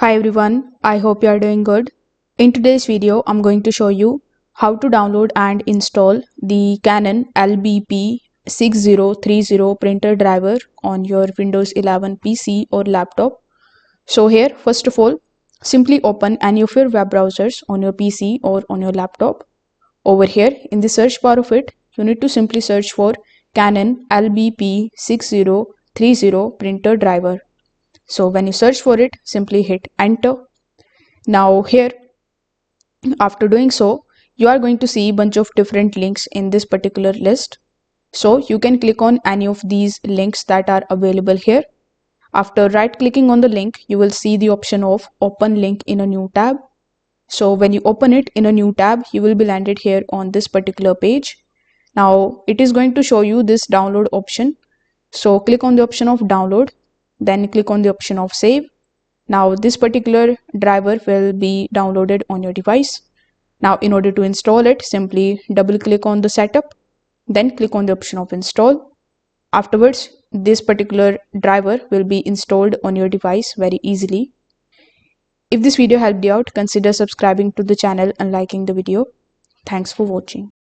Hi everyone, I hope you are doing good. In today's video, I'm going to show you how to download and install the Canon LBP 6030 printer driver on your Windows 11 PC or laptop. So here, first of all, simply open any of your web browsers on your PC or on your laptop. Over here, in the search bar of it, you need to simply search for Canon LBP 6030 printer driver. So when you search for it, simply hit enter. Now here, after doing so, you are going to see a bunch of different links in this particular list. So you can click on any of these links that are available here. After right clicking on the link, you will see the option of open link in a new tab. So when you open it in a new tab, you will be landed here on this particular page. Now it is going to show you this download option. So click on the option of download, then click on the option of save. Now this particular driver will be downloaded on your device. Now in order to install it, simply double click on the setup, then click on the option of install. Afterwards, this particular driver will be installed on your device very easily. If this video helped you out, consider subscribing to the channel and liking the video. Thanks for watching.